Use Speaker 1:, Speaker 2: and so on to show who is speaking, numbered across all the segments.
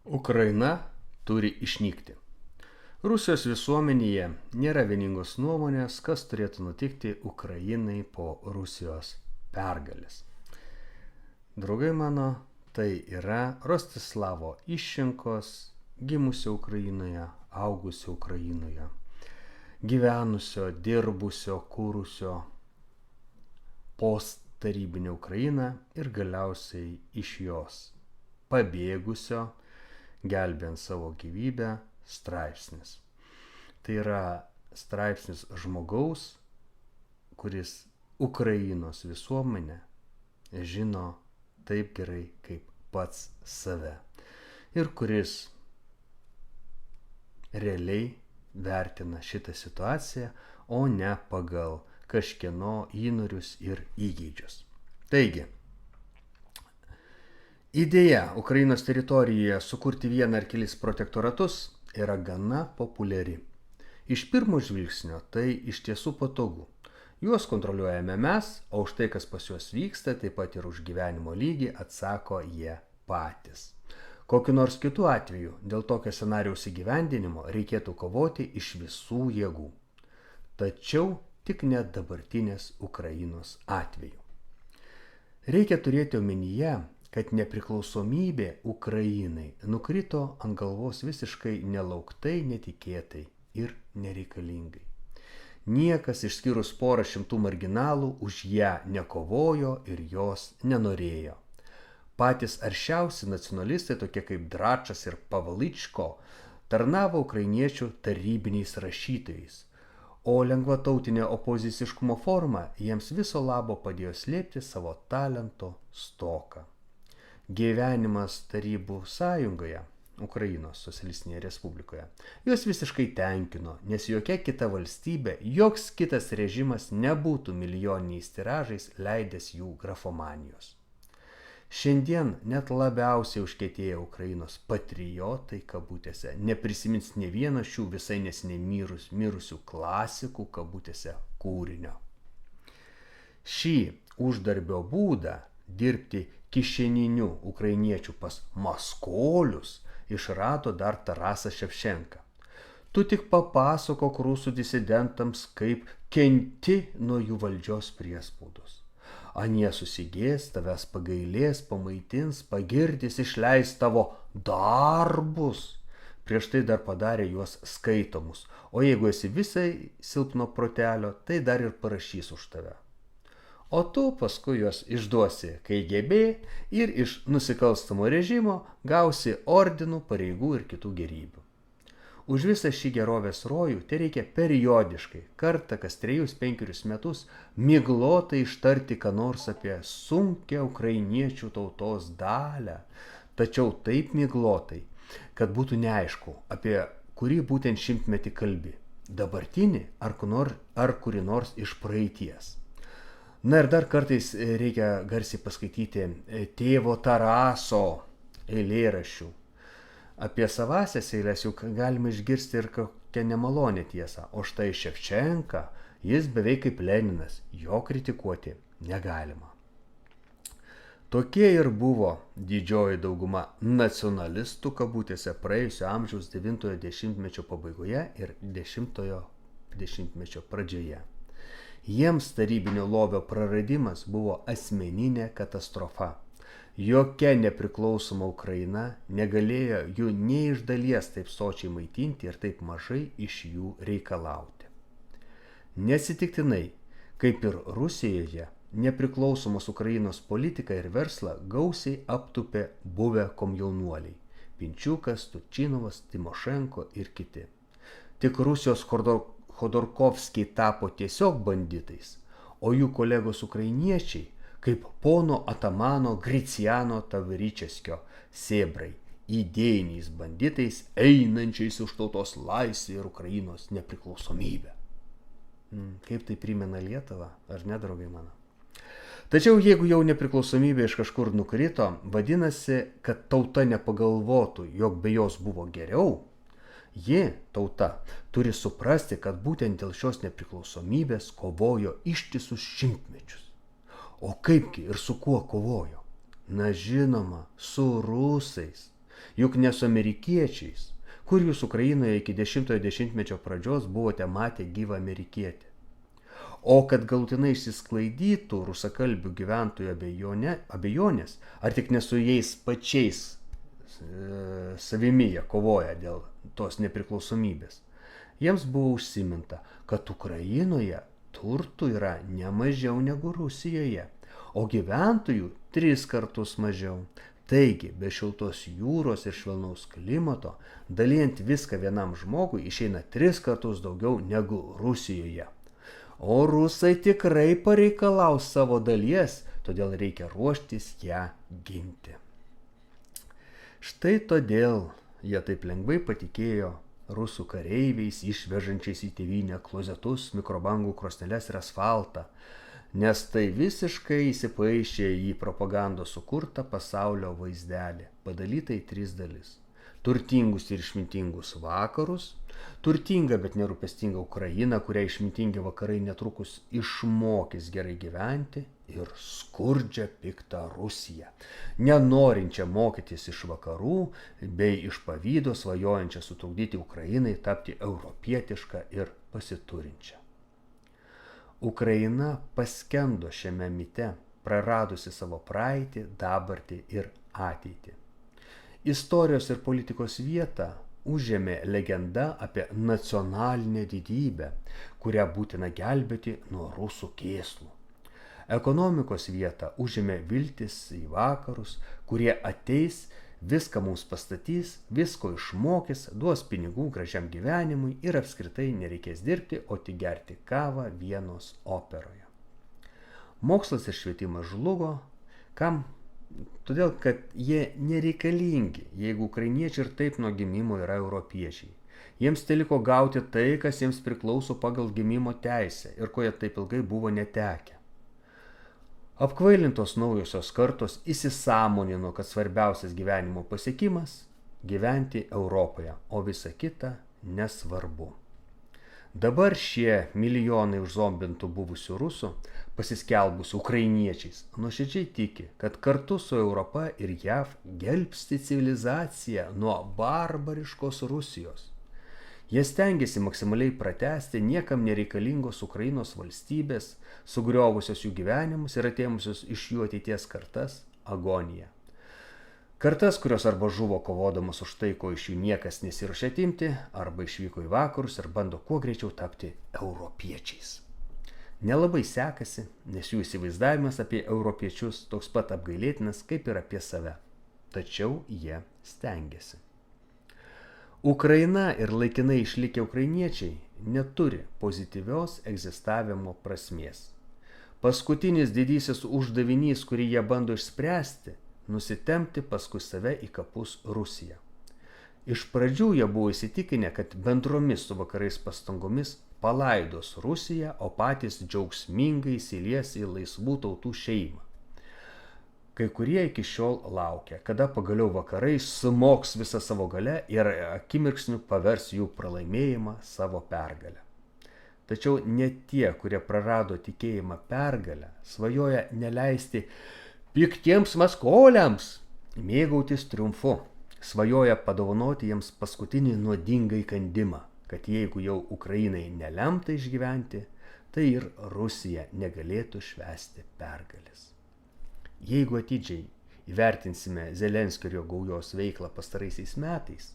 Speaker 1: Ukraina turi išnykti. Rusijos visuomenėje nėra vieningos nuomonės, kas turėtų nutikti Ukrainai po Rusijos pergalės. Draugai mano, tai yra Rostislavo Iščenkos, gimusio Ukrainoje, augusio Ukrainoje, gyvenusio, dirbusio, kūrusio posttarybinę Ukrainą ir galiausiai iš jos pabėgusio, gelbėjant savo gyvybę, straipsnis. Tai yra straipsnis žmogaus, kuris Ukrainos visuomenę žino taip gerai kaip pats save ir kuris realiai vertina šitą situaciją, o ne pagal kažkieno įnorius ir įgeidžius. Taigi, idėja Ukrainos teritorijoje sukurti vieną ar kelis protektoratus yra gana populiari. Iš pirmo žvilgsnio tai iš tiesų patogu. Juos kontroliuojame mes, o už tai, kas pas juos vyksta, taip pat ir už gyvenimo lygį atsako jie patys. Kokiu nors kitu atveju dėl tokio scenarijaus įgyvendinimo reikėtų kovoti iš visų jėgų. Tačiau tik ne dabartinės Ukrainos atveju. Reikia turėti omenyje, kad nepriklausomybė Ukrainai nukrito ant galvos visiškai nelauktai, netikėtai ir nereikalingai. Niekas išskyrus porą šimtų marginalų už ją nekovojo ir jos nenorėjo. Patys aršiausi nacionalistai, tokie kaip Dračas ir Pavličko, tarnavo ukrainiečių tarybiniais rašytojais, o lengvatautinė opoziciškumo forma jiems viso labo padėjo slėpti savo talento stoką. Gyvenimas Tarybų sąjungoje, Ukrainos socialistinėje respublikoje, juos visiškai tenkino, nes jokia kita valstybė, joks kitas režimas nebūtų milijoniniais tiražais leidęs jų grafomanijos. Šiandien net labiausiai užkietėję Ukrainos patriotai, kabutėse, neprisimins ne vieno šių visai neseniai mirusių klasikų, kabutėse, kūrinio. Šį uždarbio būdą dirbti kišeninių ukrainiečių pas maskolius išrado dar Tarasas Ševčenka. Tu tik papasakok rusų disidentams, kaip kenti nuo jų valdžios priespaudos. Anie susigės, tavęs pagailės, pamaitins, pagirdys, išleis tavo darbus. Prieš tai dar padarė juos skaitomus, o jeigu esi visai silpno protelio, tai dar ir parašys už tave. O tu paskui juos išduosi KGB ir iš nusikalstamo režimo gausi ordinų, pareigų ir kitų gerybių. Už visą šį gerovės rojų tai reikia periodiškai, kartą kas 3-5 metus, miglotai ištarti ką nors apie sunkią ukrainiečių tautos dalią, tačiau taip miglotai, kad būtų neaišku, apie kurį būtent šimtmetį kalbi, dabartinį ar kurį nors iš praeities. Na ir dar kartais reikia garsiai paskaityti tėvo Taraso eilėraščių. Apie savąsias eiles juk galima išgirsti ir kokią nemalonę tiesą, o štai Ševčenka, jis beveik kaip Leninas, jo kritikuoti negalima. Tokie ir buvo didžioji dauguma nacionalistų, kabutėse, praėjusio amžiaus 9-ojo dešimtmečio pabaigoje ir 10-ojo dešimtmečio pradžioje. Jiems tarybinio lobio praradimas buvo asmeninė katastrofa. Jokia nepriklausoma Ukraina negalėjo jų nei iš dalies taip sočiai maitinti ir taip mažai iš jų reikalauti. Neatsitiktinai, kaip ir Rusijoje, nepriklausomos Ukrainos politiką ir verslą gausiai aptupė buvę komjaunuoliai – Pinčiukas, Tučinovas, Timošenko ir kiti. Tik Rusijos Chodorkovskiai tapo tiesiog banditais, o jų kolegos ukrainiečiai, kaip pono atamano Griciano Tavričeskio sėbrai, idėjiniais banditais, einančiais už tautos laisvę ir Ukrainos nepriklausomybę. Kaip tai primena Lietuvą, ar ne, draugai mano? Tačiau jeigu jau nepriklausomybė iš kažkur nukrito, vadinasi, kad tauta nepagalvotų, jog be jos buvo geriau. Ji, tauta, turi suprasti, kad būtent dėl šios nepriklausomybės kovojo ištisus šimtmečius. O kaipgi ir su kuo kovojo? Na žinoma, su rusais. Juk ne su amerikiečiais. Kur jūs Ukrainoje iki 10-mečio pradžios buvote matę gyvą amerikietį? O kad galutinai išsisklaidytų rusakalbių gyventojų abejonės, ar tik ne su jais pačiais savimi jie kovoja dėl tos nepriklausomybės, jiems buvo užsiminta, kad Ukrainoje turtų yra ne mažiau negu Rusijoje, o gyventojų 3 kartus mažiau. Taigi, be šiltos jūros ir švelnaus klimato, dalijant viską vienam žmogui išeina 3 kartus daugiau negu Rusijoje. O rusai tikrai pareikalaus savo dalies, todėl reikia ruoštis ją ginti. Štai todėl jie taip lengvai patikėjo rusų kareiviais išvežančiais į tėvynę klozetus, mikrobangų krosneles ir asfaltą, nes tai visiškai įsipaišė į propagandos sukurtą pasaulio vaizdelį, padalytą į 3 dalis. Turtingus ir išmintingus vakarus, turtingą, bet nerūpestingą Ukrainą, kurią išmintingi vakarai netrukus išmokys gerai gyventi, ir skurdžią piktą Rusiją, nenorinčią mokytis iš vakarų, bei iš pavydo svajojančią sutrukdyti Ukrainai tapti europietišką ir pasiturinčią. Ukraina paskendo šiame mite, praradusi savo praeitį, dabartį ir ateitį. Istorijos ir politikos vietą užėmė legenda apie nacionalinę didybę, kurią būtina gelbėti nuo rusų kėslų. Ekonomikos vietą užėmė viltis į vakarus, kurie ateis, viską mums pastatys, visko išmokys, duos pinigų gražiam gyvenimui ir apskritai nereikės dirbti, o tik gerti kavą Vienos operoje. Mokslas ir švietimas žlugo. Kam? Todėl, kad jie nereikalingi, jeigu ukrainiečiai ir taip nuo gimimo yra europiečiai. Jiems teliko gauti tai, kas jiems priklauso pagal gimimo teisę ir ko jie taip ilgai buvo netekę. Apkvailintos naujosios kartos įsisąmonino, kad svarbiausias gyvenimo pasiekimas – gyventi Europoje, o visa kita nesvarbu. Dabar šie milijonai užzombintų buvusių rusų, pasiskelbusių ukrainiečiais, nuoširdžiai tiki, kad kartu su Europa ir JAV gelbsti civilizaciją nuo barbariškos Rusijos. Jie stengiasi maksimaliai pratęsti niekam nereikalingos Ukrainos valstybės, sugriovusios jų gyvenimus ir atėmusios iš jų ateities kartas agoniją. Kartas, kurios arba žuvo kovodamas už tai, ko iš jų niekas nesiruošia atimti, arba išvyko į vakarus ir bando kuo greičiau tapti europiečiais. Nelabai sekasi, nes jų įsivaizdavimas apie europiečius toks pat apgailėtinas kaip ir apie save. Tačiau jie stengiasi. Ukraina ir laikinai išlikę ukrainiečiai neturi pozityvios egzistavimo prasmės. Paskutinis didysis uždavinys, kurį jie bando išspręsti, nusitempti paskui save į kapus Rusiją. Iš pradžių jie buvo įsitikinę, kad bendromis su vakarais pastangomis palaidos Rusiją, o patys džiaugsmingai įsilies į laisvų tautų šeimą. Kai kurie iki šiol laukia, kada pagaliau vakarai sumoks visą savo galę ir akimirksniu pavers jų pralaimėjimą savo pergalę. Tačiau net tie, kurie prarado tikėjimą pergalę, svajoja neleisti piktiems maskoliams mėgautis triumfu, svajoja padovanoti jiems paskutinį nuodingą įkandimą, kad jeigu jau Ukrainai nelemta išgyventi, tai ir Rusija negalėtų švęsti pergalės. Jeigu atidžiai įvertinsime Zelenskio ir jo gaujos veiklą pastaraisiais metais,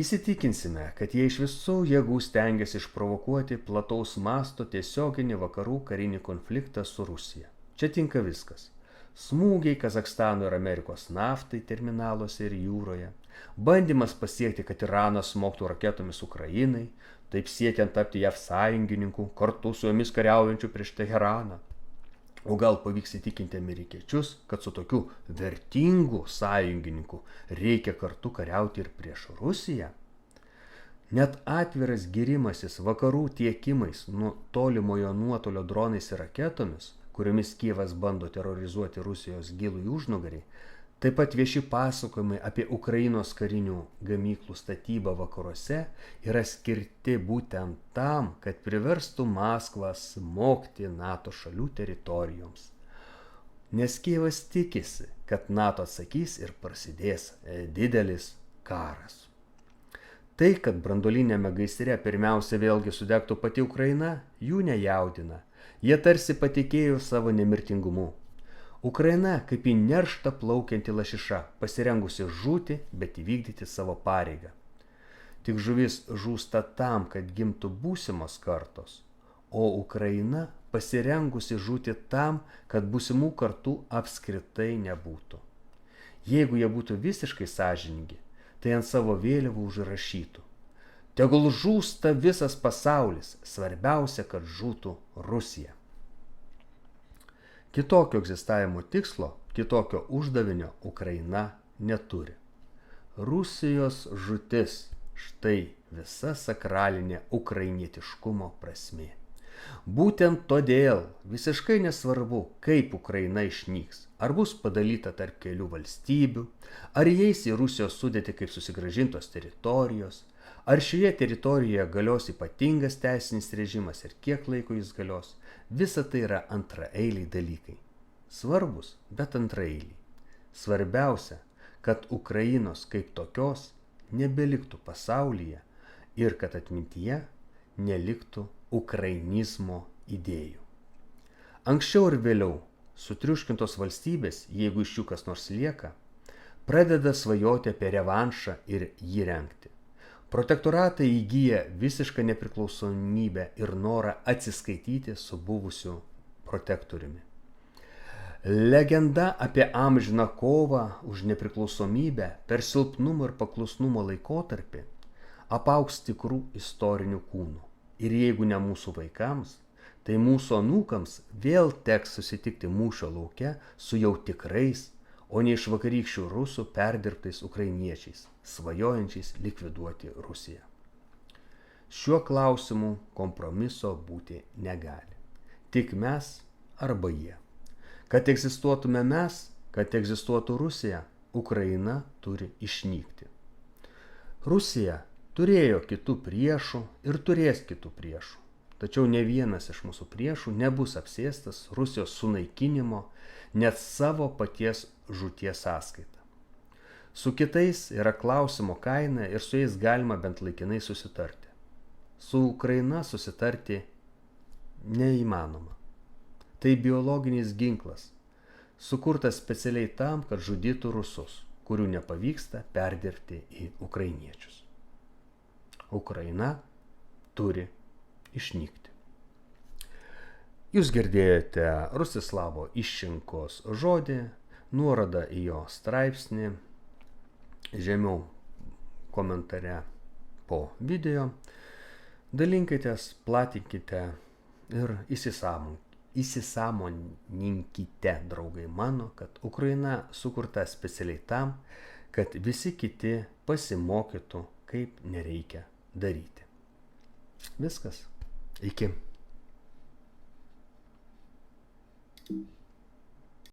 Speaker 1: įsitikinsime, kad jie iš visų jėgų stengiasi išprovokuoti plataus masto tiesioginį vakarų karinį konfliktą su Rusija. Čia tinka viskas. Smūgiai Kazachstano ir Amerikos naftai terminaluose ir jūroje, bandymas pasiekti, kad Iranas smogtų raketomis Ukrainai, taip siekiant tapti JAV sąjungininkų, kartu su jomis kariaujančių prieš Teheraną. O gal pavyks įtikinti amerikiečius, kad su tokiu vertingu sąjungininku reikia kartu kariauti ir prieš Rusiją? Net atviras girimasis vakarų tiekimais nuo tolimojo nuotolio dronais ir raketomis, kuriomis Kijevas bando terorizuoti Rusijos gilųjį užnugarį, taip pat vieši pasakojimai apie Ukrainos karinių gamyklų statybą vakaruose yra skirti būtent tam, kad priverstų Maskvą smogti NATO šalių teritorijoms. nes Kijevas tikisi, kad NATO atsakys ir prasidės didelis karas. Tai, kad branduolinėme gaisre pirmiausia vėlgi sudegtų pati Ukraina, jų nejaudina. Jie tarsi patikėjo savo nemirtingumu. Ukraina kaip į nerštą plaukianti lašiša, pasirengusi žūti, bet įvykdyti savo pareigą. Tik žuvis žūsta tam, kad gimtų būsimos kartos, o Ukraina pasirengusi žūti tam, kad būsimų kartų apskritai nebūtų. Jeigu jie būtų visiškai sąžiningi, tai ant savo vėliavų užrašytų: tegul žūsta visas pasaulis, svarbiausia, kad žūtų Rusija. Kitokio egzistavimo tikslo, kitokio uždavinio Ukraina neturi. Rusijos žūtis — štai visa sakralinė ukrainietiškumo prasmė. Būtent todėl visiškai nesvarbu, kaip Ukraina išnyks, ar bus padalyta tarp kelių valstybių, ar įeis į Rusijos sudėtį kaip susigrąžintos teritorijos, ar šioje teritorijoje galios ypatingas teisinis režimas ir kiek laiko jis galios, visa tai yra antraeiliai dalykai. Svarbus, bet antraeiliai. Svarbiausia, kad Ukrainos kaip tokios nebeliktų pasaulyje ir kad atmintyje neliktų ukrainizmo idėjų. Anksčiau ir vėliau sutriuškintos valstybės, jeigu iš jų kas nors lieka, pradeda svajoti apie revanšą ir jį rengti. Protektoratai įgyja visišką nepriklausomybę ir norą atsiskaityti su buvusiu protektoriumi. Legenda apie amžiną kovą už nepriklausomybę per silpnumo ir paklusnumo laikotarpį apaugs tikrų istorinių kūnų. Ir jeigu ne mūsų vaikams, tai mūsų anūkams vėl teks susitikti mūšio lauke su jau tikrais, o ne iš vakarykščių rusų perdirbtais ukrainiečiais, svajojančiais likviduoti Rusiją. Šiuo klausimu kompromiso būti negali. Tik mes arba jie. Kad egzistuotume mes, kad egzistuotų Rusija, Ukraina turi išnykti. Rusija turėjo kitų priešų ir turės kitų priešų. Tačiau ne vienas iš mūsų priešų nebus apsėstas Rusijos sunaikinimo net savo paties žūties sąskaita. Su kitais yra klausimo kaina ir su jais galima bent laikinai susitarti. Su Ukraina susitarti neįmanoma. Tai biologinis ginklas, sukurtas specialiai tam, kad žudytų rusus, kurių nepavyksta perdirbti į ukrainiečius. Ukraina turi išnykti. Jūs girdėjote Rustislavo Iščinkos žodį, nuorodą į jo straipsnį žemiau komentare po video. Dalinkitės, platinkite ir įsisąmoninkite, draugai mano, kad Ukraina sukurta specialiai tam, kad visi kiti pasimokytų, kaip nereikia daryti. Viskas. Iki.